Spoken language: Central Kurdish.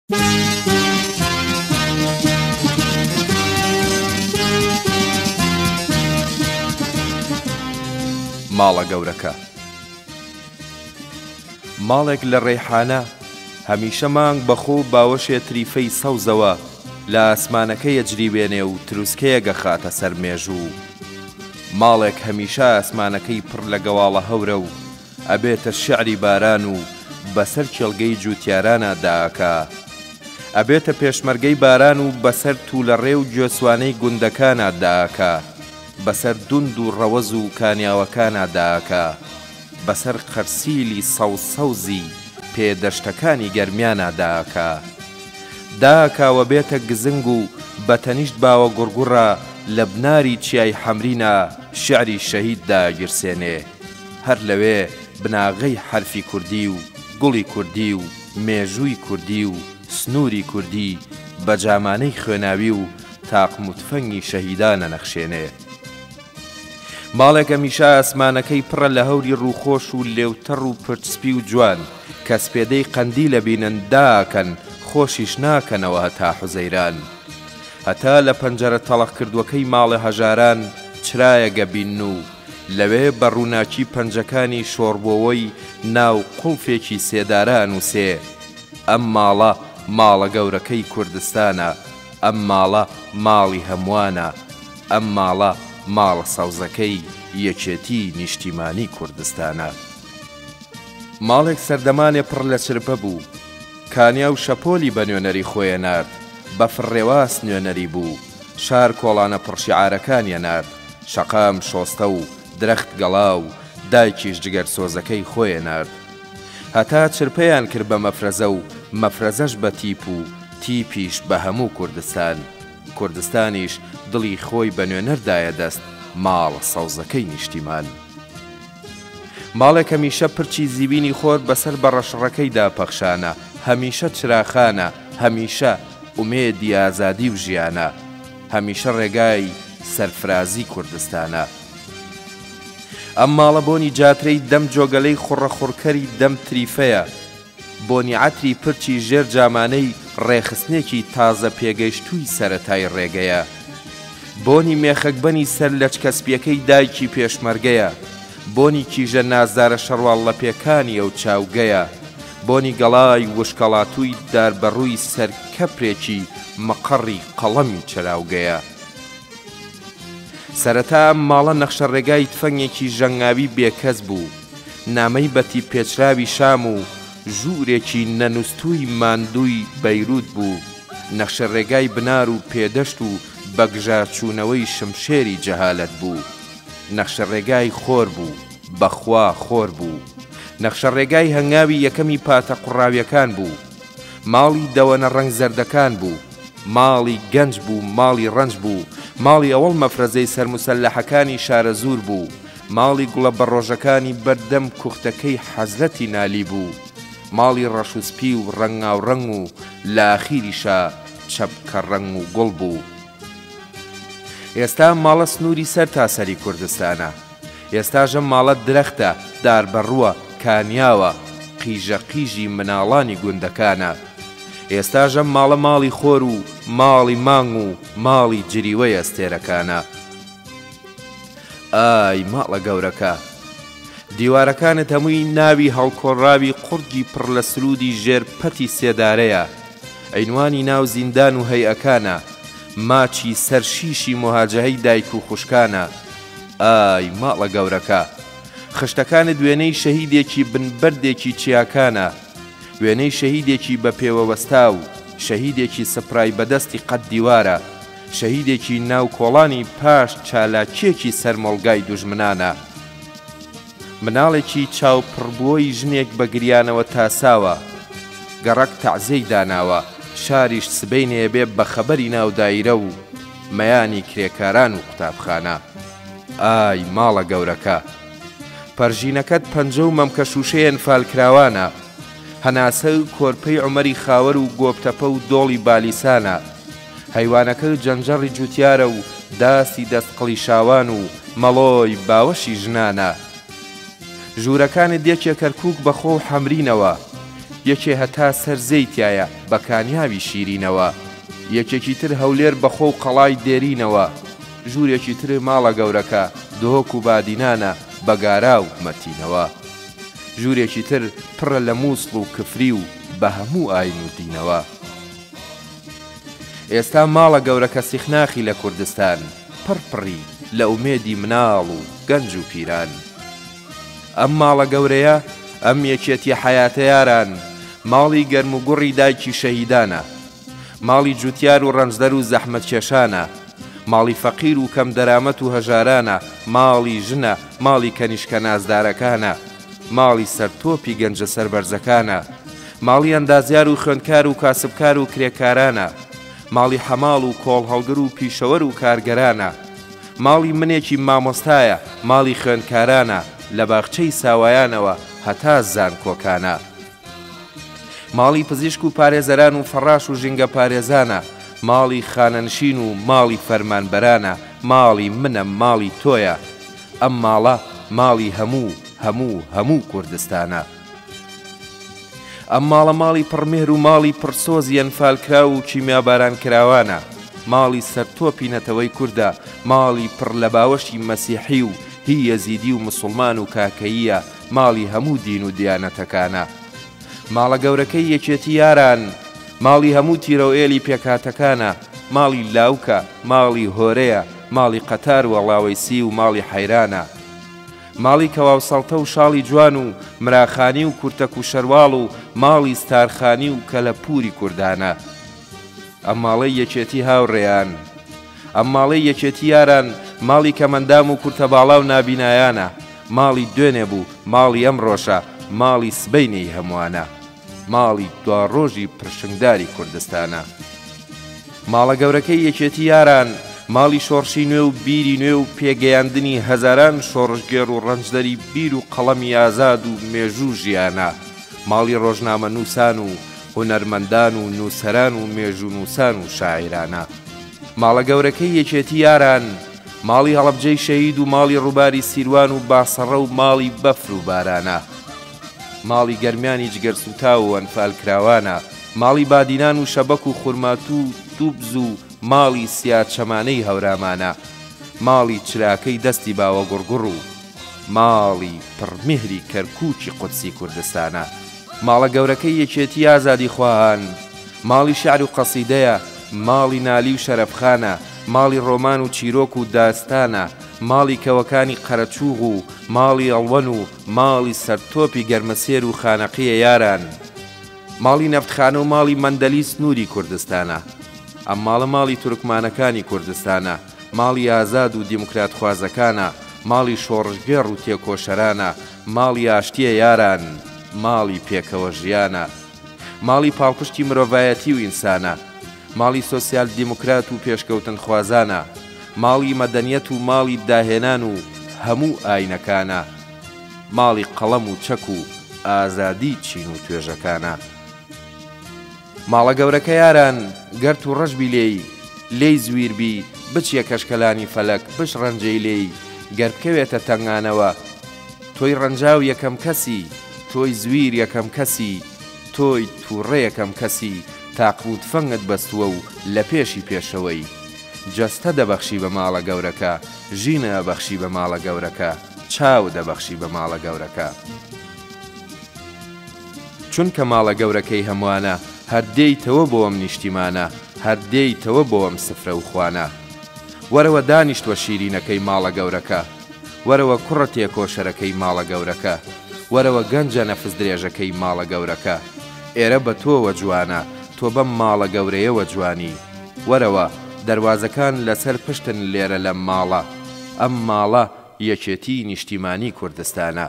ماڵە گەورەکە. ماڵێک لە ڕێحانە هەمیشە مانگ بەخۆ باوەشێ تریفەی سەوزەوە لە ئاسمانەکەی ئەجریبێنێ و تروسکەیەگە خاتە سەر مێژوو. ماڵێک هەمیشە ئاسمانەکەی پڕ لە گەواڵە هەورە و ئەبێتە شیعری باران و بەسەر کێڵگەی جووتیارانە داکا. ئەبێتە پێشمەرگەی باران و بەسەر توولەڕێ و گوێسوانەی گوندەکانە داکا. بەسەر دوند و ڕەوەز و کانیاوەکانە داکا. بەسەر قەرسیلی سەوزی پێدەشتەکانی گەرمیانە داکا. داکاوە بێتە گزنگ و بەتەنیشت باوە گوڕگوڕە لە بناری چیای حەمرینە شیعری شەهیددا گرسێنێ. هەر لەوێ بناغەی حرفی کوردی و گوڵی کوردی و مێژووی کوردی و سنووری کوردی بە جامانەی خوێناوی و تاقموتفەنگی شەهیدانە نەخشێنێ. ماڵێک هەمیشە ئاسمانەکەی پڕە لە هەوری ڕووخۆش و لێوتەڕ و پرچسپی و جوان کە سپێدەی قەندی لە بینن داکەن خۆشیش ناکەنەوە هەتا حوزەیران. هەتا لە پەنجەرە تەڵەق کردووەکەی ماڵە هەژاران چرایەگە بین و لەوێ بە ڕووناکی پەنجەکانی شۆڕبۆوەی ناو قوڵفێکی سێداران و سێ ئەم ماڵە ماڵە گەورەکەی کوردستانە. ئەم ماڵە ماڵی هەمووانە. ئەم ماڵە ماڵە سەوزەکەی یەکێتی نیشتیمانی کوردستانە. ماڵێک سەردەمانێ پڕ لە چرپە بوو. کانیا و شەپۆلی بە نوێنەری خۆیە نارد. بە فڕێواس نوێنەری بوو. شار کۆڵانە پڕشیعارەکانیە نارد. شەقام شۆستە و درەخت گەڵا و دایکیش جگەر سۆزەکەی خۆیە نارد. هەتا چرپەیان کرد بە مەفرەزە و مەفرەزەش بە تیپ و تیپیش بە هەموو کوردستان. کوردستانیش دڵی خۆی بە نوێنەردایە دەست ماڵە سەوزەکەی نیشتیمان. ماڵێک هەمیشە پرچی زیبینی خۆر بەسەر بە ڕەشڕەکەیدا پەخشانە. هەمیشە چراخانە. هەمیشە ئومێدی ئازادی و ژیانە. هەمیشە ڕێگای سەرفرازی کوردستانە. ئەم ماڵە بۆنی جاترەی دەم جۆگەلەی خوڕەخوڕکەری دەم تریفەیە. بۆنی عەتری پرچی ژێر جامانەی ڕێخستنێکی تازە پێگەیشتووی سەرەتای ڕێگەیە. بۆنی مێخەکبەنی سەر لەچکەسپیەکەی دایکی پێشمەرگەیە. بۆنی کیژە نازدارە شەڕواڵ لە پێکانی ئەو چاوگەیە. بۆنی گەڵای وشکەڵاتووی داربەڕووی سەرکەپرێکی مەقەڕی قەڵەمی چەراوگەیە. سەرەتا ئەم ماڵە نەخشە ڕێگای تفەنگێکی ژەنگاوی بێکەس بوو. نامەی بەتی پێچراوی شام و ژوورێکی نەنووستووی ماندووی بەیروت بوو. نەخشە ڕێگای بنار و پێدەشت و بەگژارچوونەوەی شمشێری جەهالەت بوو. نەخشە ڕێگای خۆر بوو. بەخوا خۆر بوو. نەخشە ڕێگای هەنگاوی یەکەمی پاتە قوڕاویەکان بوو. ماڵی دەوەنە ڕەنگ زەردەکان بوو. ماڵی گەنج بوو. ماڵی ڕەنج بوو. ماڵی ئەوڵ مەفرەزەی سەرموسەلەحەکانی شارە زوور بوو. ماڵی گوڵە بەڕۆژەکانی بەردەم کوختەکەی حەزرەتی نالی بوو. ماڵی ڕەشوسپی و ڕەنگاوڕەنگ و لە ئاخیریشە چەپکە ڕەنگ و گوڵ بوو. ئێستا ماڵە سنووری سەر تاسەری کوردستانە. ئێستاژە ماڵە درەختە داربەڕووە کانیاوە قیژە قیژی مناڵانی گوندەکانە. ئێستاژە ماڵە ماڵی خۆر و ماڵی مانگ و ماڵی جریوەی ئەستێرەکانە. ئای ماڵە گەورەکە. دیوارەکانت هەمووی ناوی هەڵکۆڕاوی قورگی پڕ لە سرودی ژێرپەتی سێدارەیە. عینوانی ناو زیندان و هەیئەکانە. ماچی سەرشیشی مۆهاجەهەی دایک و خوشکانە. ئای ماڵە گەورەکە. خشتەکانت وێنەی شەهیدێکی بنبەردێکی چیاکانە. وێنەی شەهیدێکی بە پێوەوەستا و شەهیدێکی سپرای بەدەستی قەت دیوارە. شەهیدێکی ناو کۆڵانی پاش چالاکیەکی سەرمەڵگای دوژمنانە. مناڵێکی چاوپڕبووەی ژنێک بە گریانەوە تاساوە. گەڕەک تەعزیەی داناوە. شاریش سبەینێ بێ بە خەبەری ناو دایرە و مەیانی کرێکاران و قوتابخانە. ئای ماڵە گەورەکە. پەرژینەکەت پەنجە و مەمکەشوشەیەن فالکراوانە. هەناسە و کۆرپەی عومەری خاوەر و گۆبتەپە و دۆڵی بالیسانە. هەیوانەکە جەنجەڕی جوتیارە و داسی دەستقڵی شاوان و مەڵۆی باوەشی ژنانە. ژوورەکانت یەکێک کەرکووک بەخۆ و حەمرینەوە. یەکێ هەتا سەرزەیتایە بە کانیاوی شیرینەوە، یەکێکی تر هەولێر بەخۆ و قەڵای دێرینەوە، ژوورێکی تر ماڵە گەورەکە دۆهۆک و بادینانە بەگارا و مەتینەوە، ژوورێکی تر پڕە لە مووسڵ و کفری و بە هەموو ئاین و دینەوە. ئێستا ماڵە گەورەکە سیخناخی لە کوردستان پڕپڕی لە ئومێدی مناڵ و گەنج و پیران. ئەم ماڵە گەورەیە ئەم یەکێتی حەیاتە یاران، ماڵی گەرم و گوڕی دایکی شەهیدانە، ماڵی جوتیار و ڕەنجدەر و زەحمەت کێشانە، ماڵی فەقیر و کەم دەرامەت و هەژارانە، ماڵی ژنە، ماڵی کەنیشکە نازدارەکانە، ماڵی سەرتۆپی گەنجە سەربەرزەکانە، ماڵی ئەندازیار و خوێندکار و کاسبکار و کرێکارانە، ماڵی حەماڵ و کۆڵ هەڵگر و پیشەوەر و کارگەرانە، ماڵی منێکی مامۆستایە، ماڵی خوێندکارانە، لە باخچەی ساوایانەوە هەتا زانکۆکانە، ماڵی پزیشک و پارێزەران و فەڕاش و ژینگە پارێزانە، ماڵی خانەنشین و ماڵی فەرمانبەرانە، ماڵی منە، ماڵی تۆیە، ئەم ماڵە ماڵی هەموو کوردستانە. ئەم ماڵە ماڵی پڕمێر و ماڵی پرسۆزی ئەنفالکرا و کیمیاباران کراوانە، ماڵی سەرتۆپی نەتەوەی کووردە، ماڵی پڕ لە باوەشی مەسیحی و هی یەزیدی و مسڵمان و کاکەییە، ماڵی هەموو دین و دیانەتەکانە. ماڵە گەورەکەی یەکێتی یاران، ماڵی هەموو تیرە و ئێلی پێکاتەکانە، ماڵی لاوکە، ماڵی هۆرەیە، ماڵی قەتار و وەڵاوەیسی و ماڵی حەیرانە، ماڵی کەواو سەڵتە و شاڵی جوان و مراخانی و کورتەک و شەرواڵ و ماڵی ستارخانی و کەلەپوری کوردانە. ئەم ماڵەی یەکێتی هاوڕێیان، ئەم ماڵەی یەکێتی یاران، ماڵی کەمەندام و کورتە باڵا و نابینایانە، ماڵی دوێنێ بوو، ماڵی ئەمڕۆشە، ماڵی سبەینەی هەمووانە، ماڵی دواڕۆژی پرشنگداری کوردستانە. ماڵە گەورەکەی یەکێتی یاران، ماڵی شۆڕشی نوێ و بیری نوێ و پێگەیاندنی هەزاران شۆڕژگێر و ڕەنجدەری بیر و قەڵەمی ئازاد و مێژوو ژیانە، ماڵی ڕۆژنامە نووسان و هونەرمەندان و نووسەران و مێژوو نووسان و شاعیرانە. ماڵە گەورەکەی یەکێتی یاران، ماڵی هەڵەبجەی شەهید و ماڵی ڕووباری سیروان و باسەڕە و ماڵی بەفر و بارانە، ماڵی گەرمیانی جگەرسوتا و ئەنفالکراوانە، ماڵی بادینان و شەبەک و خورمات و دووبز و ماڵی سیاچەمانەی هەورامانە، ماڵی چراکەی دەستی باوە گوڕگوڕ و ماڵی پڕمیهری کەرکووکی قودسی کوردستانە. ماڵە گەورەکەی یەکێتی ئازادی خواهان، ماڵی شعر و قەسیدەیە، ماڵی نالی و شەرەفخانە، ماڵی ڕۆمان و چیرۆک و داستانە، ماڵی کەوەکانی قەرەچووغ و ماڵی ئەڵوەن و ماڵی سەرتۆپی گەرمەسێر و خانەقیە یاران، ماڵی نەفتخانە و ماڵی مەندەلی سنووری کوردستانە. ئەم ماڵە ماڵی تورکمانەکانی کوردستانە، ماڵی ئازاد و دیموکرات خوازەکانە، ماڵی شۆڕژگێڕ و تێکۆشەرانە، ماڵی ئاشتیە یاران، ماڵی پێکەوە ژیانە، ماڵی پاڵپشتی مرۆڤایەتی و ئینسانە، ماڵی سۆسیال دیموکرات و پێشکەوتن خوازانە، ماڵی مەدەنیەت و ماڵی داهێنان و هەموو ئاینەکانە، ماڵی قەڵەم و چەک و ئازادی چین و توێژەکانە. ماڵە گەورەکە یاران، گەرت و ڕەشبی لێی زویربی، بچیە کەشکەلانی فەلەک بش ڕەنجەی لێی، گەر بکەوێتە تەنگانەوە، تۆی ڕەنجاو یەکەم کەسی، تۆی زویر یەکەم کەسی، تۆی تووڕێ یەکەم کەسی، تاقبوت فەنگت بەستووە و لە پێشی پێشەوەی، جەستە دەبەخشی بە ماڵە گەورەکە، ژینە ئەبەخشی بە ماڵە گەورەکە، چاو دەبەخشی بە ماڵە گەورەکە. چونکە ماڵە گەورەکەی هەمووانە، هەردێیتەوە بۆ ئەم نیشتیمانە، هەردێیتەوە بۆ ئەم سفرە و خوانە. وەرەوە دانیشتوە شیرینەکەی ماڵە گەورەکە، وەرەوە کوڕە تێکۆشەرەکەی ماڵە گەورەکە، وەرەوە گەنجە نەفس درێژەکەی ماڵە گەورەکە. ئێرە بە تۆوە جوانە، تۆ بەم ماڵە گەورەیەوە جوانی. وەرەوە دەواازەکان لەسەر پشتن لێرە لەم ماڵە، ئەم ماڵە یەکێتی نیشتیمانی کوردستانە.